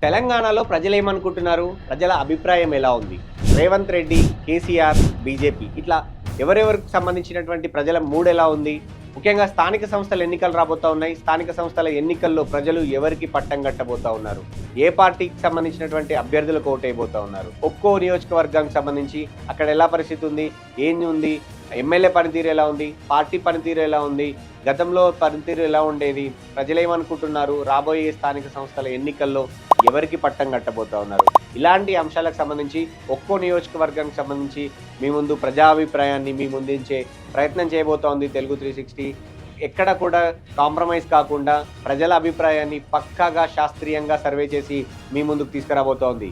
తెలంగాణలో ప్రజలు ఏమనుకుంటున్నారు? ప్రజల అభిప్రాయం ఎలా ఉంది? రేవంత్ రెడ్డి, కేసీఆర్, బీజేపీ ఇట్లా ఎవరెవరికి సంబంధించినటువంటి ప్రజల మూడ్ ఎలా ఉంది? ముఖ్యంగా స్థానిక సంస్థల ఎన్నికలు రాబోతా ఉన్నాయి. స్థానిక సంస్థల ఎన్నికల్లో ప్రజలు ఎవరికి పట్టం కట్టబోతా ఉన్నారు? ఏ పార్టీకి సంబంధించినటువంటి అభ్యర్థులకు ఓటైపోతా ఉన్నారు? ఒక్కో నియోజకవర్గానికి సంబంధించి అక్కడ ఎలా పరిస్థితి ఉంది, ఏంది ఉంది, ఎమ్మెల్యే పనితీరు ఎలా ఉంది, పార్టీ పనితీరు ఎలా ఉంది, గతంలో పనితీరు ఎలా ఉండేది, ప్రజలు ఏమనుకుంటున్నారు, రాబోయే స్థానిక సంస్థల ఎన్నికల్లో ఎవరికి పట్టం కట్టబోతా ఉన్నారు? ఇలాంటి అంశాలకు సంబంధించి ఒక్కో నియోజకవర్గానికి సంబంధించి మీ ముందు ప్రజాభిప్రాయాన్ని మీ ముందుంచే ప్రయత్నం చేయబోతా ఉంది తెలుగు 360. ఎక్కడ కూడా కాంప్రమైజ్ కాకుండా ప్రజల అభిప్రాయాన్ని పక్కాగా శాస్త్రీయంగా సర్వే చేసి మీ ముందుకు తీసుకురాబోతోంది.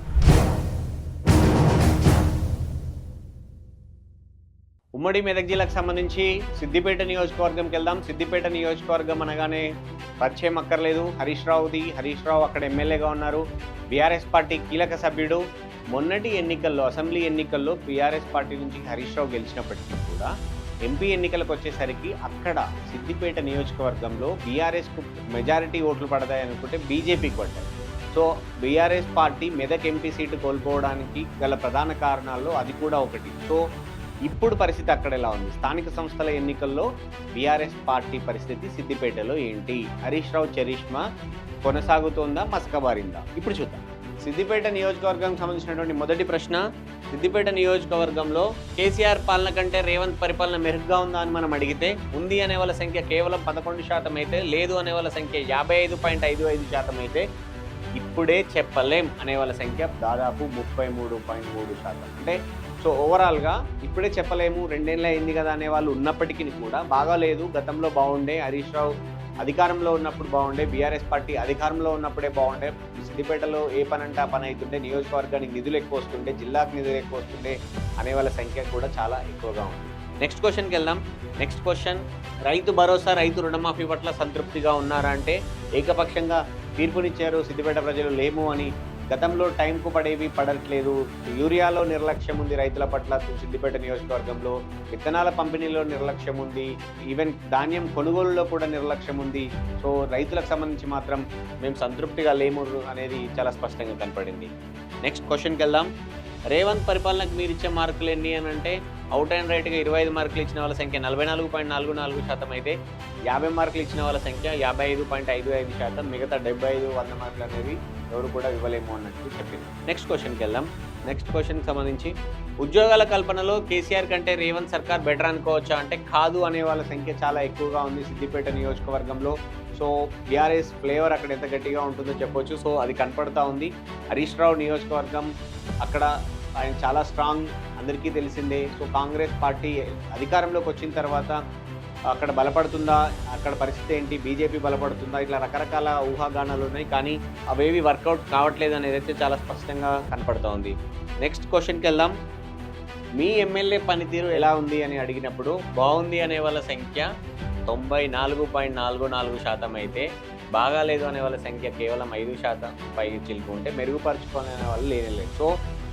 ఉమ్మడి మెదక్ జిల్లాకు సంబంధించి సిద్దిపేట నియోజకవర్గంకి వెళ్దాం. సిద్దిపేట నియోజకవర్గం అనగానే పరిచయం అక్కర్లేదు. హరీష్ రావు అక్కడ ఎమ్మెల్యేగా ఉన్నారు. బీఆర్ఎస్ పార్టీ కీలక సభ్యుడు. మొన్నటి ఎన్నికల్లో, అసెంబ్లీ ఎన్నికల్లో బీఆర్ఎస్ పార్టీ నుంచి హరీష్ రావు గెలిచినప్పటికీ కూడా ఎంపీ ఎన్నికలకు వచ్చేసరికి అక్కడ సిద్దిపేట నియోజకవర్గంలో బీఆర్ఎస్కు మెజారిటీ ఓట్లు పడతాయి అనుకుంటే బీజేపీకి పడ్డాయి. So BRS party Medak MP seat కోల్పోవడానికి గల ప్రధాన కారణాల్లో అది కూడా ఒకటి. సో ఇప్పుడు పరిస్థితి అక్కడ ఎలా ఉంది? స్థానిక సంస్థల ఎన్నికల్లో బీఆర్ఎస్ పార్టీ పరిస్థితి సిద్దిపేటలో ఏంటి? హరీష్ రావు చరిష్మా కొనసాగుతోందా, మసకబారిందా? ఇప్పుడు చూద్దాం. సిద్దిపేట నియోజకవర్గానికి సంబంధించినటువంటి మొదటి ప్రశ్న, సిద్దిపేట నియోజకవర్గంలో కేసీఆర్ పాలన కంటే రేవంత్ పరిపాలన మెరుగ్గా ఉందా అని మనం అడిగితే ఉంది అనే వాళ్ళ సంఖ్య కేవలం 11% అయితే, లేదు అనే వాళ్ళ సంఖ్య 55.55% అయితే, ఇప్పుడే చెప్పలేం అనే వాళ్ళ సంఖ్య దాదాపు 33.3%. అంటే సో ఓవరాల్గా ఇప్పుడే చెప్పలేము, 2 ఏళ్ళు అయింది కదా అనే వాళ్ళు ఉన్నప్పటికీ కూడా బాగాలేదు, గతంలో బాగుండే, హరీష్ రావు అధికారంలో ఉన్నప్పుడు బాగుండే, బీఆర్ఎస్ పార్టీ అధికారంలో ఉన్నప్పుడే బాగుండే, సిద్దిపేటలో ఏ పని అంటే ఆ పని అవుతుండే, నియోజకవర్గానికి నిధులు ఎక్కువ వస్తుండే, జిల్లాకు నిధులు ఎక్కువ వస్తుండే అనే వాళ్ళ సంఖ్య కూడా చాలా ఎక్కువగా ఉంది. నెక్స్ట్ క్వశ్చన్కి వెళ్దాం. నెక్స్ట్ క్వశ్చన్, రైతు భరోసా, రైతు రుణమాఫీ పట్ల సంతృప్తిగా ఉన్నారా అంటే ఏకపక్షంగా తీర్పునిచ్చారు సిద్దిపేట ప్రజలు లేము అని. గతంలో టైంకు పడేవి పడట్లేదు, యూరియాలో నిర్లక్ష్యం ఉంది రైతుల పట్ల సిద్దిపేట నియోజకవర్గంలో, విత్తనాల పంపిణీలో నిర్లక్ష్యం ఉంది, ఈవెన్ ధాన్యం కొనుగోలులో కూడా నిర్లక్ష్యం ఉంది. సో రైతులకు సంబంధించి మాత్రం మేము సంతృప్తిగా లేము అనేది చాలా స్పష్టంగా కనపడింది. నెక్స్ట్ క్వశ్చన్కి వెళ్దాం. రేవంత్ పరిపాలనకు మీరు ఇచ్చే మార్కులు ఎన్ని అని అంటే అవుట్ అండ్ రైట్గా 25 మార్కులు ఇచ్చిన వాళ్ళ సంఖ్య 44.44% అయితే, 50 మార్కులు ఇచ్చిన వాళ్ళ సంఖ్య 55.55%. మిగతా 75, 100 మార్కులు అనేవి ఎవరు కూడా ఇవ్వలేము అన్నట్టు చెప్పింది. నెక్స్ట్ క్వశ్చన్కి వెళ్దాం. నెక్స్ట్ క్వశ్చన్కి సంబంధించి, ఉద్యోగాల కల్పనలో కేసీఆర్ కంటే రేవంత్ సర్కార్ బెటర్ అనుకోవచ్చా అంటే కాదు అనే వాళ్ళ సంఖ్య చాలా ఎక్కువగా ఉంది సిద్దిపేట నియోజకవర్గంలో. సో బీఆర్ఎస్ ఫ్లేవర్ అక్కడ ఎంత గట్టిగా ఉంటుందో చెప్పొచ్చు. సో అది కనపడతా ఉంది. హరీష్ రావు నియోజకవర్గం అక్కడ ఆయన చాలా స్ట్రాంగ్, అందరికీ తెలిసిందే. సో కాంగ్రెస్ పార్టీ అధికారంలోకి వచ్చిన తర్వాత అక్కడ బలపడుతుందా, అక్కడ పరిస్థితి ఏంటి, బీజేపీ బలపడుతుందా, ఇట్లా రకరకాల ఊహాగానాలు ఉన్నాయి. కానీ అవేవి వర్కౌట్ కావట్లేదు అనేది అయితే చాలా స్పష్టంగా కనపడుతూ ఉంది. నెక్స్ట్ క్వశ్చన్కి వెళ్దాం. మీ ఎమ్మెల్యే పనితీరు ఎలా ఉంది అని అడిగినప్పుడు బాగుంది అనే వాళ్ళ సంఖ్య 94.44% అయితే, బాగాలేదు అనే వాళ్ళ సంఖ్య కేవలం 5% పై చిలుకు ఉంటే, మెరుగుపరుచుకునే వాళ్ళు లేనేలేదు. సో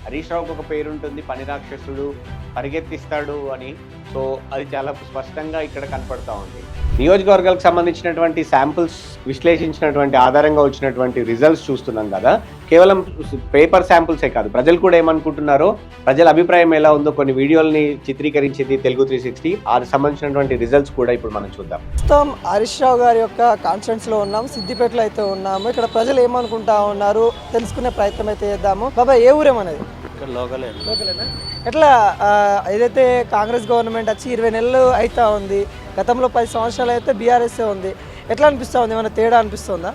హరీష్ రావుకి ఒక పేరు ఉంటుంది, పని రాక్షసుడు, పరిగెత్తిస్తాడు అని. సో అది చాలా స్పష్టంగా ఇక్కడ కనపడతా ఉంది. నియోజకవర్గాలకు సంబంధించినటువంటి శాంపుల్స్ విశ్లేషించినటువంటి ఆధారంగా వచ్చినటువంటి రిజల్ట్స్ చూస్తున్నాం కదా, కేవలం పేపర్ శాంపుల్సే కాదు, ప్రజలు కూడా ఏమనుకుంటున్నారో, ప్రజల అభిప్రాయం ఎలా ఉందో కొన్ని వీడియోల్ని చిత్రీకరించింది తెలుగు 360. ఆ సంబంధించినటువంటి రిజల్ట్స్ కూడా ఇప్పుడు మనం చూద్దాం. ప్రస్తుతం హరీష్ రావు గారి యొక్క కాన్ఫరెన్స్లో ఉన్నాం, సిద్దిపేటలో అయితే ఉన్నాము. ఇక్కడ ప్రజలు ఏమనుకుంటా ఉన్నారు తెలుసుకునే ప్రయత్నం అయితే చేద్దాము. బాబా, ఏ ఊరేమన్నది? ఇక్కడ లోకలేనా? ఎట్లా ఏదైతే కాంగ్రెస్ గవర్నమెంట్ వచ్చి 20 నెలలు అవుతా ఉంది, గతంలో 10 సంవత్సరాలు అయితే బీఆర్ఎస్ ఉంది, ఎట్లా అనిపిస్తూ ఉంది? ఏమైనా తేడా అనిపిస్తుందా?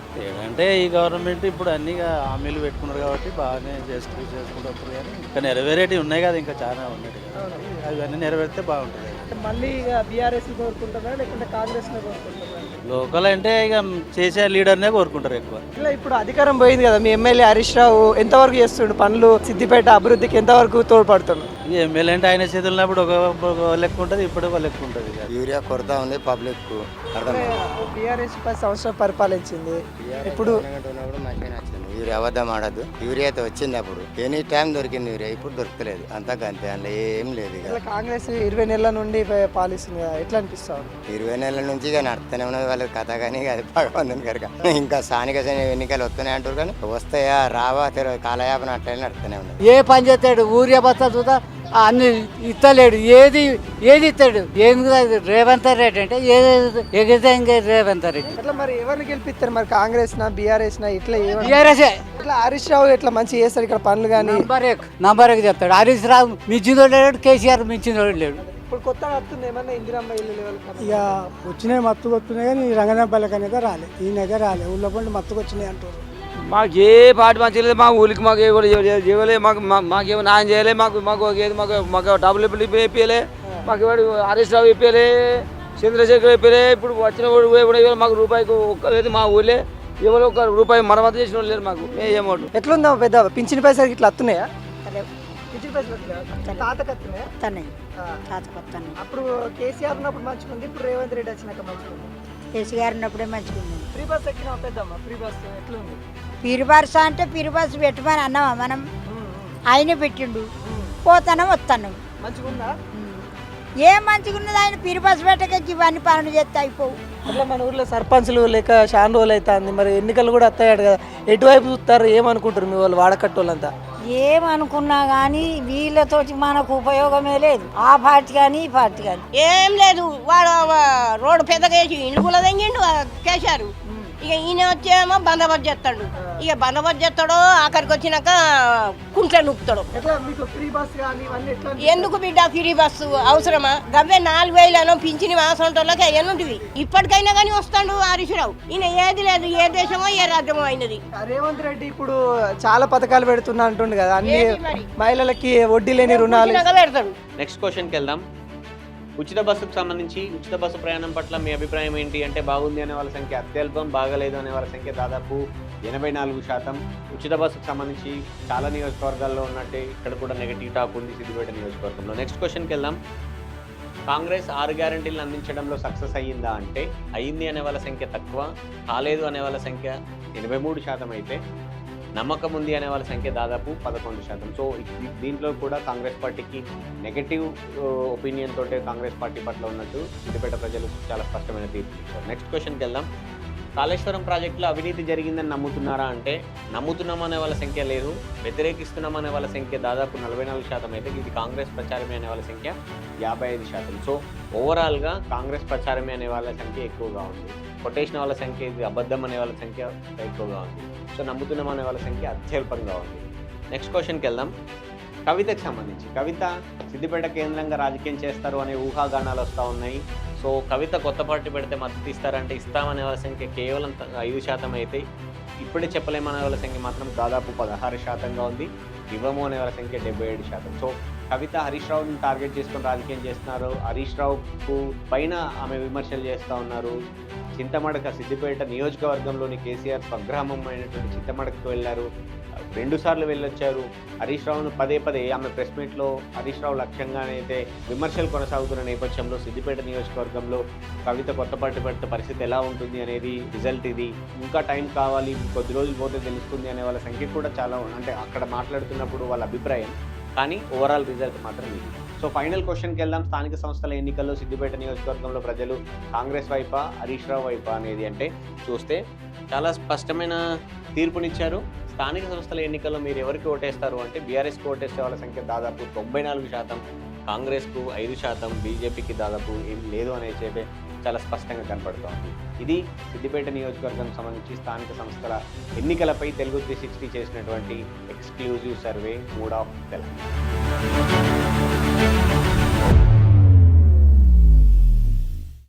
అంటే ఈ గవర్నమెంట్ ఇప్పుడు అన్ని హామీలు పెట్టుకున్నారు కాబట్టి బాగానే చేసుకుంటారు. కానీ ఇంకా నెరవేరేటివి ఉన్నాయి కదా, ఇంకా చాలా ఉన్నాయి కదా, అవన్నీ నెరవేరితే బాగుంటుంది. మళ్ళీ ఇక బీఆర్ఎస్ కోరుకుంటారా లేకుంటే కాంగ్రెస్నే కోరుకుంటారా? లోకల్ అంటే ఇక చేసే లీడర్నే కోరుకుంటారు ఎక్కువ. ఇట్లా ఇప్పుడు అధికారం పోయింది కదా, మీ ఎమ్మెల్యే హరీష్ రావు ఎంతవరకు చేస్తుండు పనులు, సిద్దిపేట అభివృద్ధికి ఎంతవరకు తోడ్పడుతుంది? ఈ ఎమ్మెల్యే అంటే ఆయన చేతులున్నప్పుడు ఒక లెక్క ఉంటుంది, ఇప్పుడు ఒక లెక్క ఉంటుంది. యూరియా కొరత ఉంది, పబ్లిక్ బీఆర్ఎస్ 10 సంవత్సరాలు పరిపాలించింది. ఇప్పుడు మంచిగా నచ్చింది. యూరియా అబద్ధం ఆడద్దు. యూరియా అయితే వచ్చింది అప్పుడు, ఎనీ టైం దొరికింది యూరియా, ఇప్పుడు దొరకలేదు. అంతా అంతే, అందులో ఏం లేదు. ఇక ఇట్లా కాంగ్రెస్ 20 నెలల నుండి పాలిస్తుంది కదా, ఎట్లా అనిపిస్తా ఉంది? 20 నెలల నుంచి ఇక నడుస్తూనే ఉన్నది వాళ్ళ కథ. కానీ అది భగవంతుని కనుక ఇంకా స్థానిక ఎన్నికలు వస్తున్నాయి అంటారు, కానీ వస్తాయా రావా తెలియదు. కాలయాపన అట్లనే నడుస్తూనే ఉన్నది. ఏ పని చేస్తాడు? ఊరియా బస్తా చూద్దా అన్ని ఇస్తలేడు. ఏది ఇస్తాడు? ఏంది రేవంత్ రెడ్డి అంటే ఏది ఎగిరితే ఇంకా రేవంత్ రెడ్డి. ఎట్లా మరి ఎవరిని గెలిపిస్తారు మరి? కాంగ్రెస్ నా బీఆర్ఎస్ నా ఇట్లా టీఆర్ఎస్ఏ. ఇట్లా హరీష్ రావు ఇట్లా మంచి చేస్తాడు ఇక్కడ పనులు కానీ. నంబర్ ఒక చెప్తాడు. హరీష్ రావు మించినోడు లేడు, కేసీఆర్ మించినోడు లేడు. ఇప్పుడు కొత్తగా వస్తుంది ఏమన్నా ఇందిరమ్మ ఇల్లు లెవెల్ ఇక వచ్చినాయి, మత్తుకు వస్తున్నాయి, కానీ రంగనాపల్లికి అనేది రాలే, ఈయనైతే రాలే. ఊళ్ళో పండి మత్తుకు వచ్చినాయి అంటారు. మాకు ఏ పార్టీ మంచి లేదు, మా ఊరికి మాకు ఇవ్వలే, మాకేమో న్యాయం చేయలే, మాకు డబ్బులు ఇప్పియలే, మాకు ఎవరు హరీష్ రావు ఇప్పియలే, చంద్రశేఖర్ ఇప్పియలే. ఇప్పుడు వచ్చిన కూడా మాకు రూపాయికి ఒక్కలేదు. మా ఊళ్ళే ఎవరు ఒక రూపాయి మరమ్మతు చేసిన వాళ్ళు లేరు. మాకు ఏమోటు ఎట్లుందా పెద్ద పింఛన్ పైసలు ఇట్లా వస్తున్నాయా? పింఛన్ పైసలు తాతకు వస్తున్నాయా? అప్పుడు కేసీఆర్ ఉన్నప్పుడు మంచిగా ఉంది, ఇప్పుడు రేవంత్ రెడ్డి వచ్చినాక మంచిగా ఉంది. కేసీఆర్ ఉన్నప్పుడే మంచిగా ఉంది. ఫ్రీ బస్ ఎక్కినా పెద్దమ్మ, ఫ్రీ బస్ ఎట్లుంది? పిరిబర్స్ అంటే పిరిబర్స్ పెట్టమని అన్నావా మనం? ఆయన పెట్టిండు, పోతాను వస్తాను. మంచిగా ఉందా? ఏం మంచిగా ఉన్నది? ఆయన పిరిబస్ పెట్టక ఇవన్నీ పనులు చేస్తే అయిపోవు. అట్లా మన ఊర్లో సర్పంచ్లు లేక చాలా రోజులు అవుతుంది, మరి ఎన్నికలు కూడా వస్తాయట కదా, ఎటువైపు చూస్తారు? ఏమనుకుంటారు మీ వాళ్ళు వాడకట్టోళ్ళంతా? ఏమనుకున్నా కానీ వీళ్ళతోటి మనకు ఉపయోగమే లేదు. ఆ పార్టీ కానీ ఈ పార్టీ కానీ ఏం లేదు. వాడు రోడ్డు పెద్దగా వేసి ఇండ్లు కూడా తెంగిండు కేశారు. ఇక ఈయన వచ్చేమో బందోబస్తు చేస్తాడు. ఇక బందోబస్తు చేస్తాడో ఆఖరికి వచ్చినాక కుంట్ల నూపుతాడు. ఎందుకు బిడ్డ ఫ్రీ బస్సు అవసరమా? గవ్వే 4,000 పింఛని మాసంటోళ్ళకి అయ్యనుంటివి. ఇప్పటికైనా కానీ వస్తాడు హరీష్ రావు. ఈయన ఏది లేదు, ఏ దేశమో ఏ రాజ్యమో అయినది. రేవంత్ రెడ్డి ఇప్పుడు చాలా పథకాలు పెడుతున్నా అంటుండు కదా, అన్ని మహిళలకి వడ్డీ లేని రుణాలు పెడతాడు. నెక్స్ట్ క్వశ్చన్కి వెళ్దాం. ఉచిత బస్సుకు సంబంధించి ఉచిత బస్సు ప్రయాణం పట్ల మీ అభిప్రాయం ఏంటి అంటే, బాగుంది అనే వాళ్ళ సంఖ్య అత్యల్పం, బాగలేదు అనే వాళ్ళ సంఖ్య దాదాపు 84%. ఉచిత బస్సుకు సంబంధించి చాలా నియోజకవర్గాల్లో ఉన్నట్టే ఇక్కడ కూడా నెగటివ్ టాక్ ఉంది సిద్దిపేట నియోజకవర్గంలో. నెక్స్ట్ క్వశ్చన్కి వెళ్దాం. కాంగ్రెస్ 6 గ్యారంటీలను అందించడంలో సక్సెస్ అయ్యిందా అంటే, అయ్యింది అనే వాళ్ళ సంఖ్య తక్కువ, కాలేదు అనే వాళ్ళ సంఖ్య 83% అయితే, నమ్మకం ఉంది అనే వాళ్ళ సంఖ్య దాదాపు 11%. సో దీంట్లో కూడా కాంగ్రెస్ పార్టీకి నెగటివ్ ఒపీనియన్ తోటే కాంగ్రెస్ పార్టీ పట్ల ఉన్నట్టు సిద్దిపేట ప్రజలు చాలా స్పష్టమైన తీర్పు ఇచ్చారు. నెక్స్ట్ క్వశ్చన్కి వెళ్దాం. కాళేశ్వరం ప్రాజెక్టులో అవినీతి జరిగిందని నమ్ముతున్నారా అంటే, నమ్ముతున్నాం అనే వాళ్ళ సంఖ్య లేదు, వ్యతిరేకిస్తున్నాం అనే వాళ్ళ సంఖ్య దాదాపు 44% అయితే, ఇది కాంగ్రెస్ ప్రచారమే అనే వాళ్ళ సంఖ్య 55%. సో ఓవరాల్గా కాంగ్రెస్ ప్రచారమే అనే వాళ్ళ సంఖ్య ఎక్కువగా ఉంది, కొటేషన్ వాళ్ళ సంఖ్య, ఇది అబద్ధం అనే వాళ్ళ సంఖ్య ఎక్కువగా ఉంది. సో నమ్ముతున్నాం అనే వాళ్ళ సంఖ్య అత్యల్పంగా ఉంది. నెక్స్ట్ క్వశ్చన్కి వెళ్దాం. కవితకు సంబంధించి, కవిత సిద్దిపేట కేంద్రంగా రాజకీయం చేస్తారు అనే ఊహాగానాలు వస్తూ ఉన్నాయి. సో కవిత కొత్త పార్టీ పెడితే మద్దతు ఇస్తారంటే, ఇస్తామనే వాళ్ళ సంఖ్య కేవలం 5% అయితే, ఇప్పుడే చెప్పలేమనే వాళ్ళ సంఖ్య మాత్రం దాదాపు 16%గా ఉంది, ఇవ్వము అనే వాళ్ళ సంఖ్య 77%. సో కవిత హరీష్ రావుని టార్గెట్ చేసుకొని రాజకీయం చేస్తున్నారు. హరీష్ రావుకు పైన ఆమె విమర్శలు చేస్తూ ఉన్నారు. చింతమడక సిద్దిపేట నియోజకవర్గంలోని కేసీఆర్ స్వగ్రామం అయినటువంటి చింతమడకకు వెళ్ళారు, 2 సార్లు వెళ్ళొచ్చారు. హరీష్ రావును పదే ఆమె ప్రెస్ మీట్లో హరీష్ రావు లక్ష్యంగానే అయితే విమర్శలు కొనసాగుతున్న నేపథ్యంలో సిద్దిపేట నియోజకవర్గంలో కవిత కొత్త పార్టీ పెడితే పరిస్థితి ఎలా ఉంటుంది అనేది రిజల్ట్ ఇది. ఇంకా టైం కావాలి, కొద్ది రోజులు పోతే తెలుస్తుంది అనే వాళ్ళ సంఖ్య కూడా చాలా, అంటే అక్కడ మాట్లాడుతున్నప్పుడు వాళ్ళ అభిప్రాయం, కానీ ఓవరాల్ రిజల్ట్ మాత్రం ఇది. సో ఫైనల్ క్వశ్చన్కి వెళ్దాం. స్థానిక సంస్థల ఎన్నికల్లో సిద్దిపేట నియోజకవర్గంలో ప్రజలు కాంగ్రెస్ వైపా హరీష్ రావు వైపా అనేది అంటే, చూస్తే చాలా స్పష్టమైన తీర్పునిచ్చారు. స్థానిక సంస్థల ఎన్నికల్లో మీరు ఎవరికి ఓటేస్తారు అంటే, బీఆర్ఎస్కి ఓటేసే వాళ్ళ సంఖ్య దాదాపు 94%, కాంగ్రెస్కు 5%, బీజేపీకి దాదాపు ఏం లేదు అనేది చెప్పే చాలా స్పష్టంగా కనపడుతోంది. ఇది సిద్దిపేట నియోజకవర్గం సంబంధించి స్థానిక సంస్థల ఎన్నికలపై తెలుగు 360 చేసినటువంటి exclusive survey mood of Telangana.